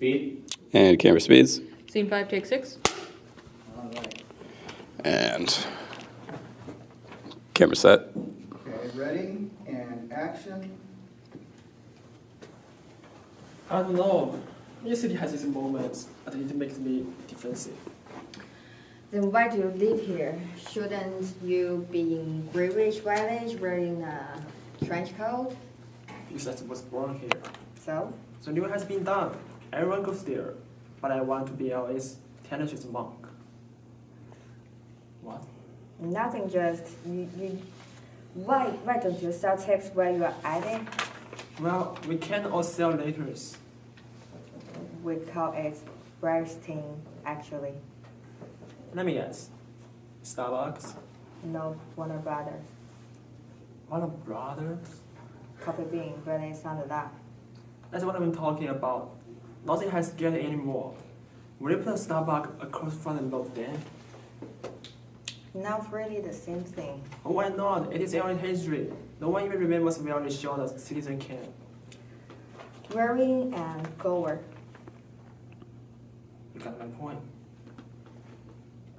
Speed. And camera speeds. Scene 5, take 6. All right. And camera set. Okay, ready, and action. I don't know. Your city has its moments, but it makes me defensive. Then why do you live here? Shouldn't you be in Greenwich Village wearing a trench coat? Because I was born here. So? So new has been done. Everyone goes there. But I want to be LA's tenacious monk. What? Nothing, just why don't you sell tapes while you are at it? Well, we can all sell laters. We call it bursting, actually. Let me guess. Starbucks? No, Warner Brothers. Warner Brothers? Coffee Bean, really sounded that. That's what I'm talking about. Nothing has scared anymore. Will you put a Starbucks across from the Notre Dame? Not really the same thing. Oh, why not? It is LA history. No one even remembers where they shot the Citizen Kane. Wearing and Goer. You got my point.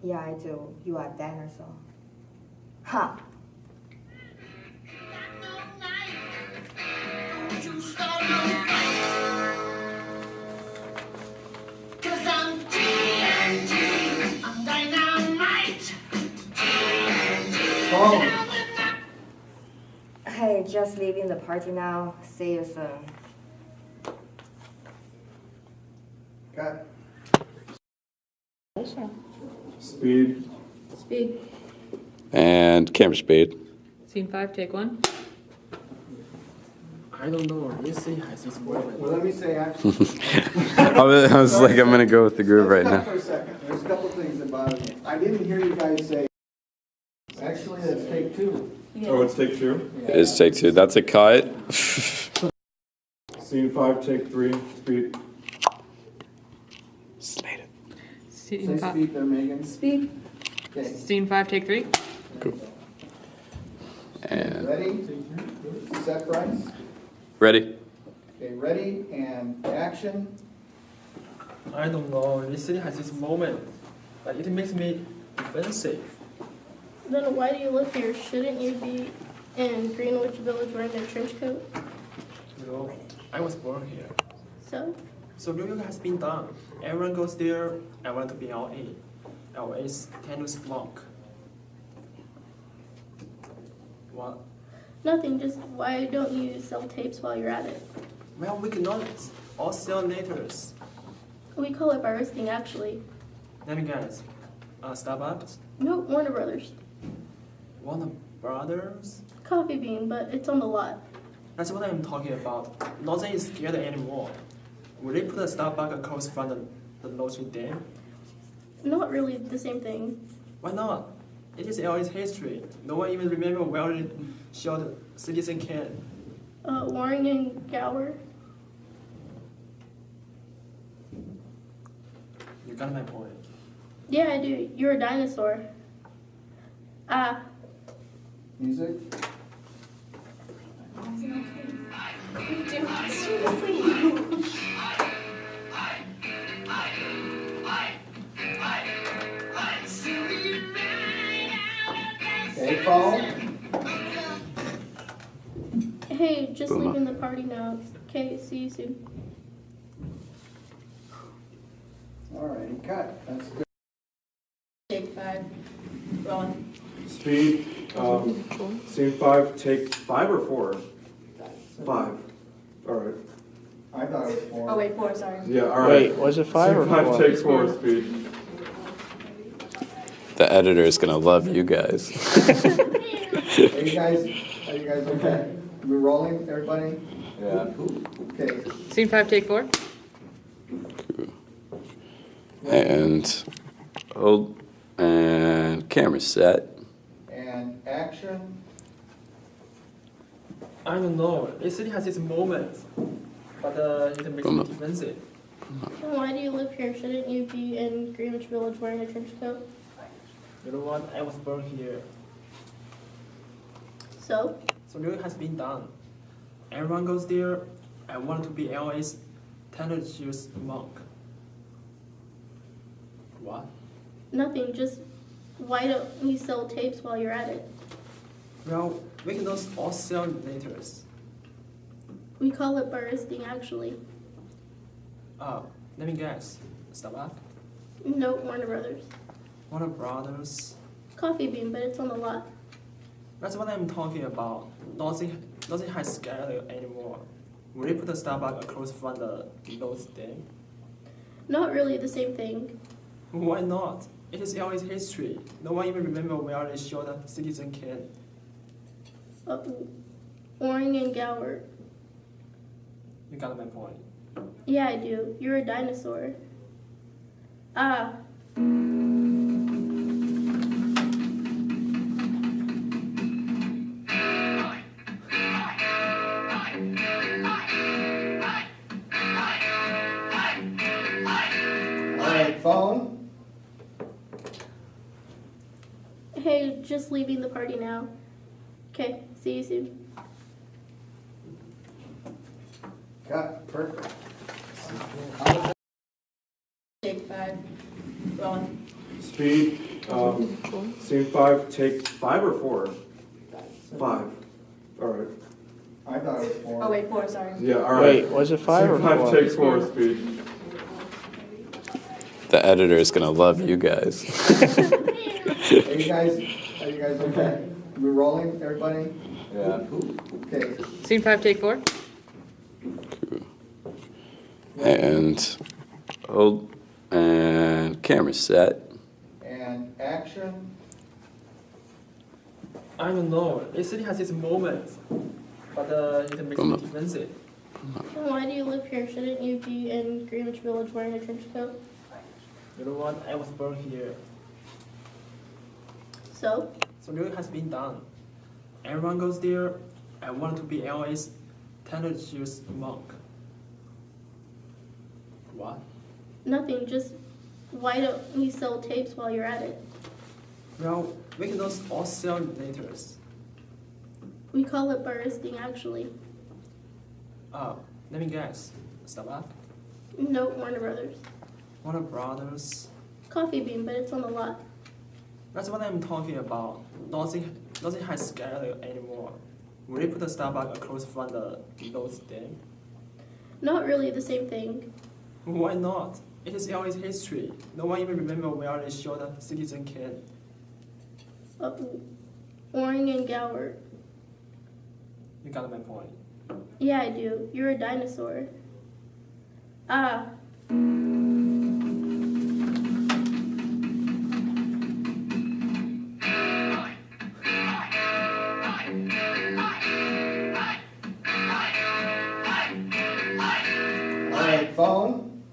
Yeah, I do. You are a dinosaur. Ha! Oh, Hey, just leaving the party now. See you soon. cut. Speed. Speed. And camera speed. Scene 5, take 1. I don't know. Your city has its moments. Well, let me say action. I was like, I'm gonna go with the groove right Let's cut now. for a second. There's a couple things that bother me. I didn't hear you guys say, actually, let's take two. Oh, it's take 2. It is take 2. That's a cut. Scene 5, take 3. Speed. Slated. Say Scene 5, speed there, Megan. Speed. Okay, Scene 5, take 3. Cool. And ready? Set price. ready. Okay, ready, and action. I don't know. Your city has its moments, but it makes me defensive. Then why do you live here? Shouldn't you be in Greenwich Village wearing a trench coat? You know, I was born here. So? So New York has been done. Everyone goes there. I want to be LA. LA's tenacious monk. What? Nothing, just why don't you sell tapes while you're at it? Well, we cannot all sell laters. We call it bursting, actually. Let me guess. Starbucks? No, Warner Brothers. Warner Brothers? Coffee Bean, but it's on the lot. That's what I'm talking about. Nothing is scared anymore. Will they put a Starbucks across from the Notre Dame? Not really the same thing. Why not? It is LA's history. No one even remember where it shot Citizen Kane. Warren and Gower. You got my point. Yeah, I do. You're a dinosaur. Ah. Music. Okay, phone. Hey, just Boomer. leaving the party now. Okay, see you soon. All righty, cut. That's good. Take 5. Rolling. Speed. Scene 5, take 5 or 4? 5. All right. I thought it was four. Oh, wait, 4, sorry. Yeah, all right. Wait, was it 5 or Scene 5, 4? take 4. Speed. The editor is gonna love you guys. Are you guys okay? We're rolling, everybody? Yeah. Okay, Scene 5, take 4. And hold. And camera set. and action. I don't know. The city has its moments, but it makes me defensive. Then why do you live here? Shouldn't you be in Greenwich Village wearing a trench coat? You know what? I was born here. So? So New York has been done. Everyone goes there. I want to be LA's Tender-juice monk. What? Nothing, just why don't you sell tapes while you're at it? Well, we can all sell later. We call it baristing, actually. Let me guess. Starbucks? No, Warner Brothers. Warner Brothers? Coffee Bean, but it's on the lot. That's what I'm talking about. Nothing has scale anymore. Will they put a Starbucks across from the Lowe's thing? Not really the same thing. Why not? It is LA's history. No one even remember where they showed the Citizen Kane. Oring and Gower. You got my point. Yeah, I do. You're a dinosaur. Ah. Alright, phone. Hey, just leaving the party now. Okay, see you soon. Cut, perfect. Take 5. Rolling. Speed, scene 5, take 5 or 4? 5. All right. I thought it was four. Oh, wait, 4, sorry. Yeah, all right. Wait, was it 5 or Scene 5, 4? take 4, speed. The editor is gonna love you guys. Are you guys okay? We're rolling, everybody? Yeah. Okay, Scene 5, take 4. And hold, and camera set. and action. I don't know. The city has its moments, but it makes me defensive. Then why do you live here? Shouldn't you be in Greenwich Village wearing a trench coat? You know what? I was born here. So? So really has been done. Everyone goes there. I want to be LA's Tender-juice monk. What? Nothing, just why don't you sell tapes while you're at it? Well, we can all sell later. We call it baristing, actually. Let me guess. Starbucks? No, Warner Brothers. Warner Brothers? Coffee Bean, but it's on the lot. That's what I'm talking about. Nothing has scale anymore. Will they put a Starbucks across from the Lowe's thing? Not really the same thing. Why not? It is LA's history. No one even remember where they showed the Citizen Kane. Oring and Gower. You got my point. Yeah, I do. You're a dinosaur. Ah. Alright, phone.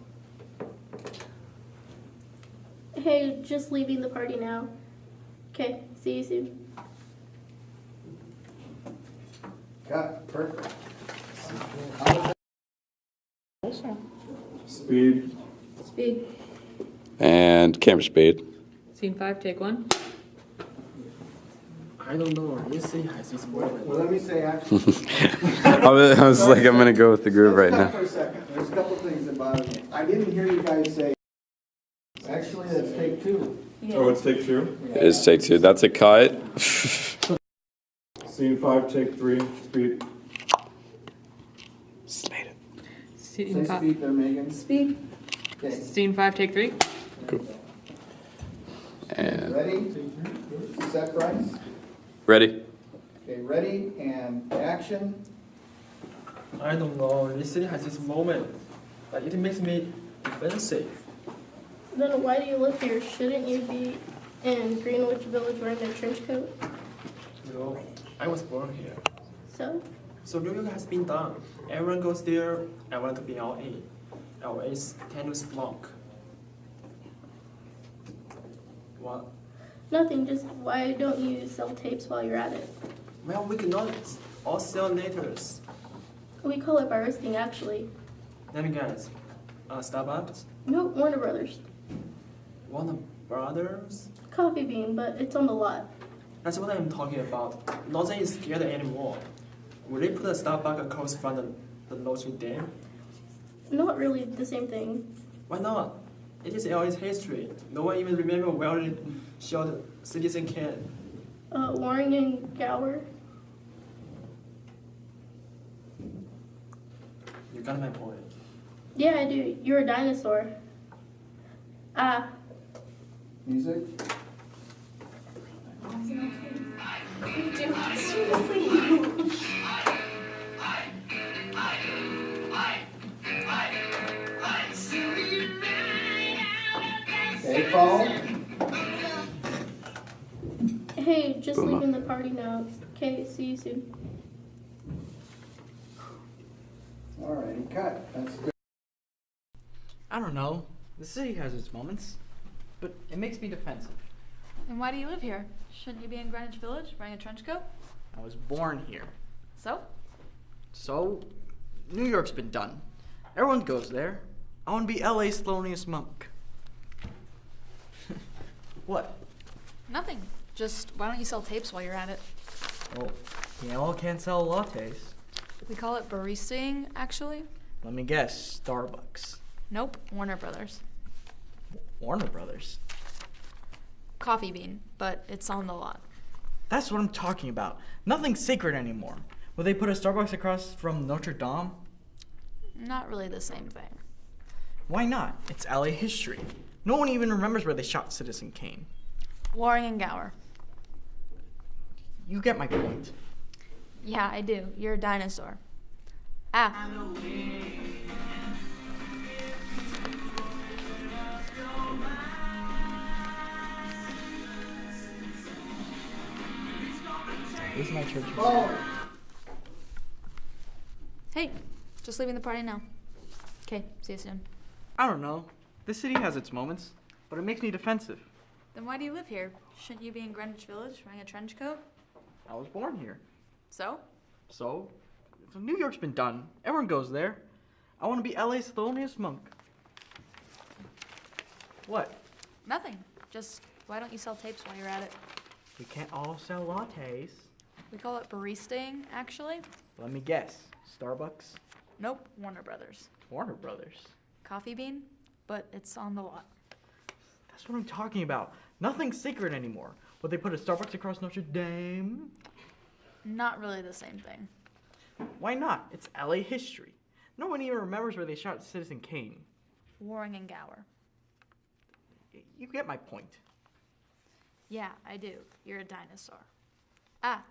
Hey, just leaving the party now. Okay, see you soon. Cut, perfect. Speed, Speed. And camera speed. Scene 5, take 1. I don't know. This city has its moments. Well, let me say action. I was like, I'm gonna go with the groove right Let's cut now. for a second. There's a couple things that bother me. I didn't hear you guys say, actually, let's take 2. oh, it's take 2? It is take 2. That's a cut. Scene 5, take 3, speed. Slated. Say Scene 5. speed there, Megan. Speed. Okay, Scene 5, take 3. Cool. And ready? Set, Bryce? ready? Okay, ready, and action. I don't know. This city has its moments, but it makes me defensive. Then why do you live here? Shouldn't you be in Greenwich Village wearing a trench coat? You know, I was born here. So? So New York has been done. Everyone goes there. I want to be LA. LA's Tender-juice monk. What? Nothing, just why don't you sell tapes while you're at it? Well, we cannot all sell later. We call it baristing, actually. Let me guess. Starbucks? No, Warner Brothers. Warner Brothers? Coffee Bean, but it's on the lot. That's what I'm talking about. Nothing is scared anymore. Will they put a Starbucks across from the Lowe's Dam? Not really the same thing. Why not? It is LA's history. No one even remember where it showed Citizen Kane. Warren and Gower. You got my point. Yeah, I do. You're a dinosaur. Ah. Music? Okay, phone? Hey, just Boomer. leaving the party now. Okay, see you soon. Alrighty, cut. That's good. I don't know. The city has its moments, but it makes me defensive. And why do you live here? Shouldn't you be in Greenwich Village wearing a trench coat? I was born here. So? So, New York's been done. Everyone goes there. I want to be LA's Thelonious Monk. What? Nothing. Just why don't you sell tapes while you're at it? Well, y'all can't sell lattes. We call it baristaing, actually. Let me guess, Starbucks. Nope, Warner Brothers. Warner Brothers. Coffee Bean, but it's on the lot. That's what I'm talking about. Nothing's sacred anymore. Will they put a Starbucks across from Notre Dame? Not really the same thing. Why not? It's LA history. No one even remembers where they shot Citizen Kane. Warren and Gower. You get my point. Yeah, I do. You're a dinosaur. Ah. This is my church. Hey, just leaving the party now. Okay, see you soon. I don't know. The city has its moments, but it makes me defensive. Then why do you live here? Shouldn't you be in Greenwich Village wearing a trench coat? I was born here. So? So New York's been done. Everyone goes there. I want to be LA's Thelonious Monk. What? Nothing. Just why don't you sell tapes while you're at it? We can't all sell lattes. We call it baristaing, actually. Let me guess. Starbucks? Nope, Warner Brothers. Warner Brothers. Coffee Bean, but it's on the lot. That's what I'm talking about. Nothing's sacred anymore. Would they put a Starbucks across Notre Dame? Not really the same thing. Why not? It's LA history. No one even remembers where they shot Citizen Kane. Warren and Gower. You get my point. Yeah, I do. You're a dinosaur. Ah.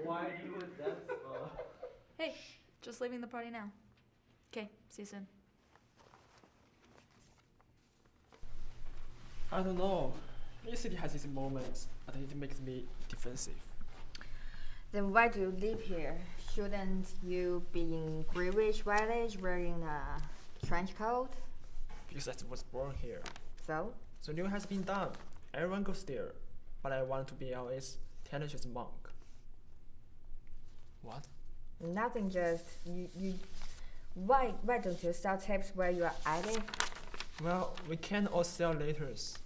Why do you with that stuff? Hey, just leaving the party now. Okay, see you soon. I don't know. Each city has its moments, but it makes me defensive. Then why do you live here? Shouldn't you be in Greenwich Village wearing a trench coat? Because I was born here. So? So New York has been done. Everyone goes there. But I want to be LA's Thelonious Monk. What? Nothing, just you. Why don't you sell tapes where you are at it? Well, we can all sell letters.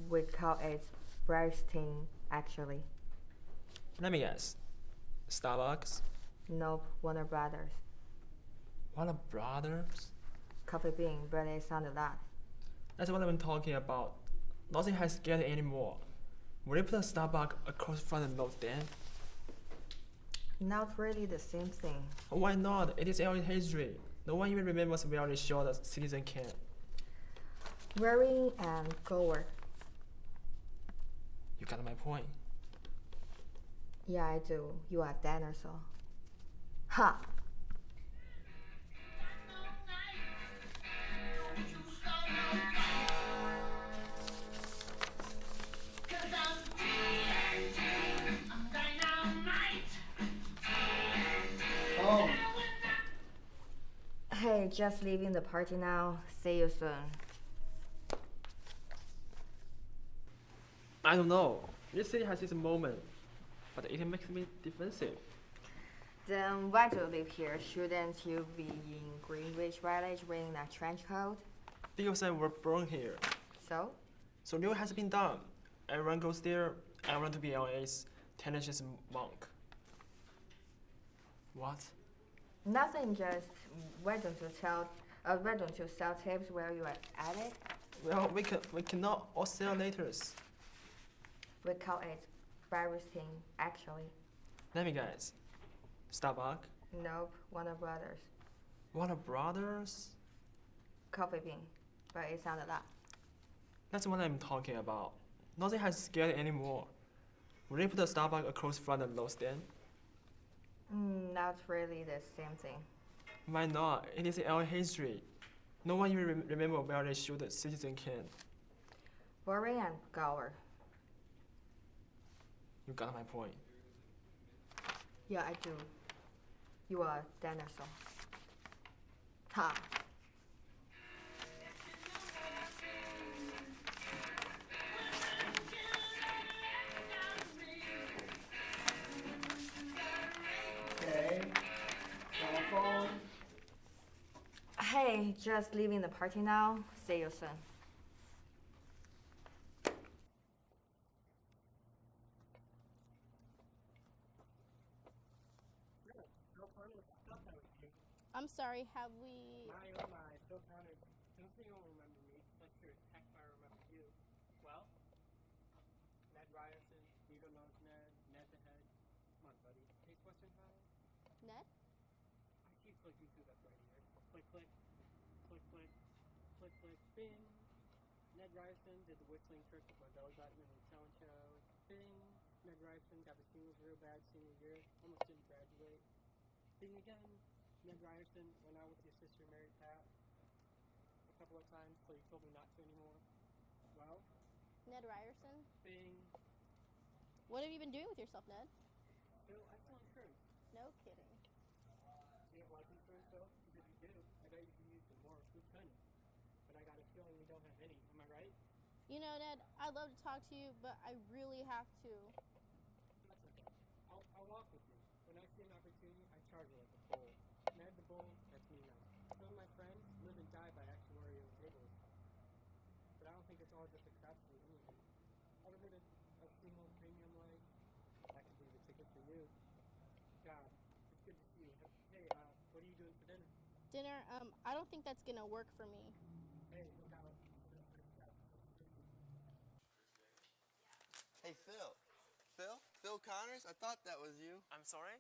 We call it bursting, actually. Let me guess. Starbucks? Nope, Warner Brothers. Warner Brothers? Coffee Bean, but it's on the lot. That's what I'm talking about. Nothing has scared anymore. Will you put a Starbucks across from the Notre Dame? Not really the same thing. Why not? It is LA history. No one even remembers where they shot the Citizen Kane. Wearing and Gower. You got my point. Yeah, I do. You are a dinosaur. Ha! Oh, Hey, just leaving the party now. See you soon. I don't know. Each city has its moment, but it makes me defensive. Then why do you live here? Shouldn't you be in Greenwich Village wearing a trench coat? People say we're born here. So? So New York has been done. Everyone goes there. I want to be LA's tenacious monk. What? Nothing, just why don't you sell tapes while you are at it? Well, we cannot oscillators. We call it barristing, actually. Let me guess. Starbucks? Nope, Warner Brothers. Warner Brothers? Coffee bean, but it sounded that. That's what I'm talking about. Nothing has scared anymore. Will they put a Starbucks across from the low stand? Not really the same thing. Why not? It is LA history. No one even remember where they shoot the Citizen Kane. Boring and Gower. You got my point. Yeah, I do. You are a dinosaur. Ha. Okay. Telephone. Hey, just leaving the party now. See you soon. I'm sorry, have we... My oh my, Phil Connors, don't say you don't remember me, but sure as heck I remember you. Well, Ned Ryerson, Vito knows Ned, Ned the Head. Come on, buddy. Case Western High? Ned? I keep clicking through that right here. Click, click, click, click, click, click, bing. Ned Ryerson did the whistling trick with my belly button in the talent show. Bing. Ned Ryerson got the singles real bad senior year, almost didn't graduate. Bing again. Ned Ryerson went out with your sister Mary Pat a couple of times, so you told me not to anymore. Well, Ned Ryerson? bing. What have you been doing with yourself, Ned? Phil, I sell insurance. No kidding. Do you have life insurance, though? Because if you do, I bet you can use it more. Who couldn't? But I got a feeling you don't have any. Am I right? You know, Ned, I'd love to talk to you, but I really have to. That's okay. I'll walk with you. When I see an opportunity, I charge it like a bull. Ned the Bull, that's me now. Some of my friends live and die by actuarial tables. But I don't think it's all just a crapshoot anyway. Ever heard of single premium like? That could be the ticket for you. God, it's good to see you. Hey, what are you doing for dinner? Dinner, I don't think that's gonna work for me. Hey, look out. Hey, Phil. Phil Connors? I thought that was you. I'm sorry?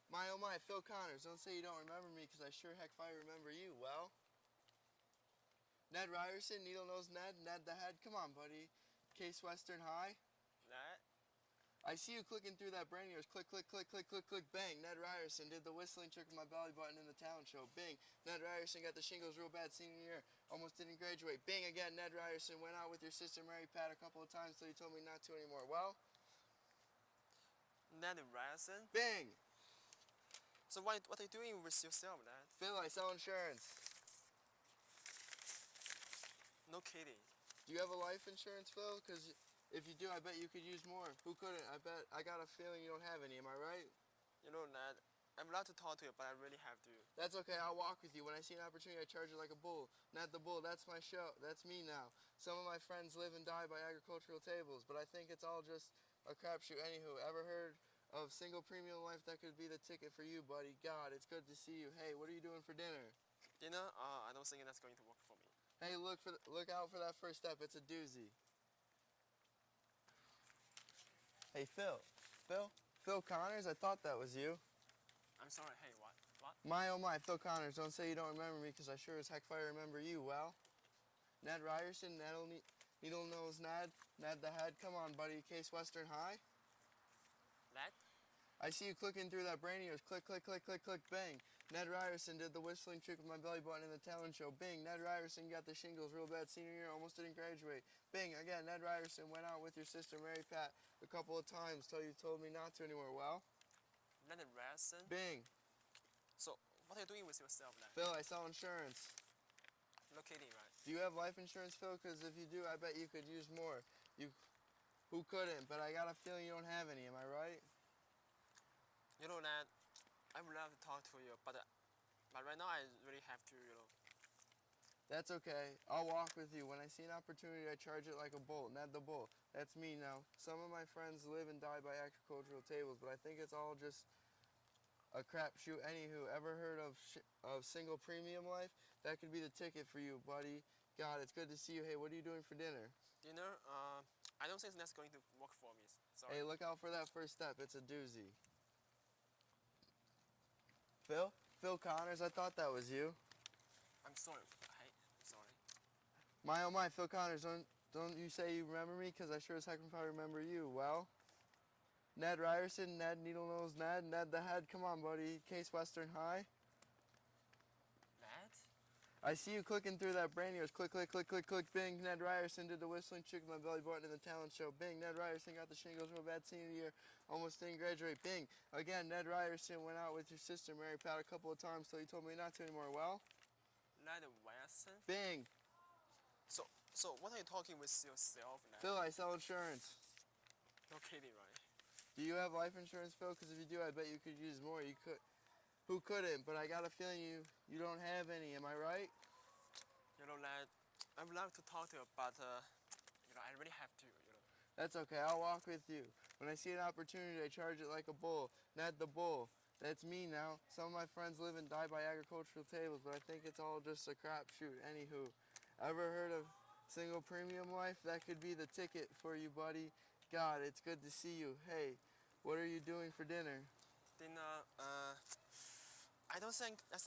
My oh my, Phil Connors. Don't say you don't remember me, because I sure heck if I remember you. Well? Ned Ryerson, Needle Nose Ned, Ned the Head. Come on, buddy. Case Western High. Ned? I see you clicking through that brain of yours. Click, click, click, click, click, click, bang. Ned Ryerson did the whistling trick with my belly button in the talent show. Bing. Ned Ryerson got the shingles real bad senior year. Almost didn't graduate. Bing again. Ned Ryerson went out with your sister Mary Pat a couple of times till you told me not to anymore. Well? Ned Ryerson? Bing. So what are you doing with yourself, Ned? Phil, I sell insurance. No kidding. Do you have a life insurance, Phil? Because if you do, I bet you could use more. Who couldn't? I got a feeling you don't have any. Am I right? You know, Ned, I'm allowed to talk to you, but I really have to. That's okay. I'll walk with you. When I see an opportunity, I charge it like a bull. Ned the Bull, that's my show. That's me now. Some of my friends live and die by agricultural tables, but I think it's all just a crapshoot. Anywho, ever heard of single premium life? That could be the ticket for you, buddy. God, it's good to see you. Hey, what are you doing for dinner? Dinner? I don't think that's going to work for me. Hey, look out for that first step. It's a doozy. Hey, Phil Connors? I thought that was you. I'm sorry, hey, what? What? My oh my, Phil Connors, don't say you don't remember me, because I sure as heck if I remember you. Well? Ned Ryerson, Needle Nose Ned, Ned the Head. Come on, buddy. Case Western High. Ned? I see you clicking through that brain of yours. Click, click, click, click, click, bang. Ned Ryerson did the whistling trick with my belly button in the talent show. Bing. Ned Ryerson got the shingles real bad senior year, almost didn't graduate. Bing. Again, Ned Ryerson went out with your sister Mary Pat a couple of times till you told me not to anymore. Well? Ned Ryerson? Bing. So, what are you doing with yourself, Ned? Phil, I sell insurance. No kidding, right? Do you have life insurance, Phil? Because if you do, I bet you could use more. Who couldn't? But I got a feeling you don't have any. Am I right? You know, Ned, I would love to talk to you, but right now I really have to, That's okay. I'll walk with you. When I see an opportunity, I charge it like a bull. Ned the bull. That's me now. Some of my friends live and die by agricultural tables, but I think it's all just a crapshoot. Anywho, ever heard of single premium life? That could be the ticket for you, buddy. God, it's good to see you. Hey, what are you doing for dinner? Dinner? I don't think that's going to work for me. Sorry. Hey, look out for that first step. It's a doozy. Phil? Phil Connors, I thought that was you. I'm sorry. I'm sorry. My oh my, Phil Connors, don't you say you remember me? Because I sure as heck can probably remember you. Well, Ned Ryerson, Ned Needlenose Ned, Ned the Head. Come on, buddy. Case Western High. Ned? I see you clicking through that brain of yours. Click, click, click, click, click. Bing. Ned Ryerson did the whistling chick with my belly button in the talent show. Bing. Ned Ryerson got the shingles real bad senior year. Almost didn't graduate. Bing. Again, Ned Ryerson went out with your sister Mary Pat a couple of times till you told me not to anymore. Well? Ned Ryerson? Bing. So what are you talking with yourself, Ned? Phil, I sell insurance. You're kidding, right? Do you have life insurance, Phil? Because if you do, I bet you could use more. You could. Who couldn't? But I got a feeling you don't have any. Am I right? You know, Ned, I would like to talk to you, but I really have to. That's okay. I'll walk with you. When I see an opportunity, I charge it like a bull. Ned the bull. That's me now. Some of my friends live and die by agricultural tables, but I think it's all just a crapshoot. Anywho, ever heard of single premium life? That could be the ticket for you, buddy. God, it's good to see you. Hey, what are you doing for dinner? Dinner, I don't think that's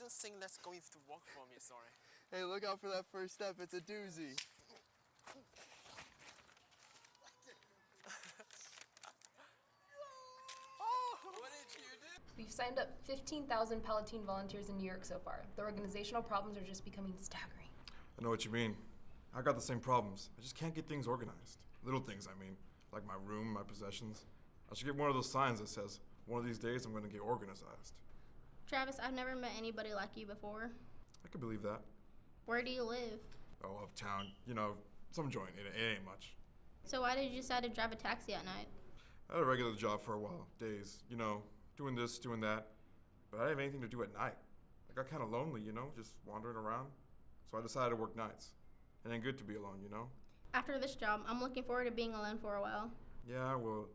going to work for me, sorry. Hey, look out for that first step. It's a doozy. What did you do? We've signed up 15,000 Palatine volunteers in New York so far. The organizational problems are just becoming staggering. I know what you mean. I got the same problems. I just can't get things organized. Little things, I mean. Like my room, my possessions. I should get one of those signs that says, one of these days I'm going to get organized. Travis, I've never met anybody like you before. I could believe that. Where do you live? Oh, uptown. You know, some joint. It ain't much. So why did you decide to drive a taxi at night? I had a regular job for a while. Days, you know, doing this, doing that. But I didn't have anything to do at night. I got kind of lonely, you know, just wandering around. So I decided to work nights. It ain't good to be alone, you know? After this job, I'm looking forward to being alone for a while. Yeah, well,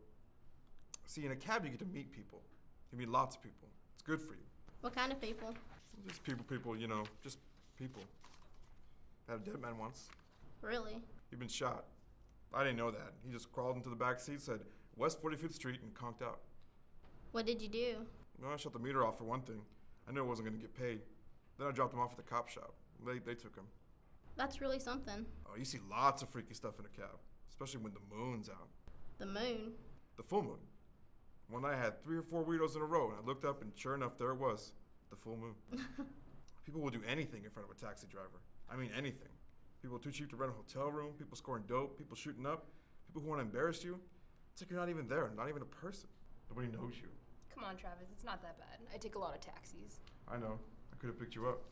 see, in a cab you get to meet people. You meet lots of people. It's good for you. What kind of people? Just people, you know, just people. I had a dead man once. Really? He'd been shot. I didn't know that. He just crawled into the back seat, said West 45th Street, and conked out. What did you do? Well, I shut the meter off for one thing. I knew I wasn't going to get paid. Then I dropped him off at the cop shop. They took him. That's really something. Oh, you see lots of freaky stuff in a cab, especially when the moon's out. The moon? The full moon. One night I had 3 or 4 weirdos in a row, and I looked up, and sure enough, there it was, the full moon. People will do anything in front of a taxi driver. I mean anything. People too cheap to rent a hotel room, people scoring dope, people shooting up, people who want to embarrass you. It's like you're not even there, not even a person. Nobody knows you. Come on, Travis, it's not that bad. I take a lot of taxis. I know. I could have picked you up.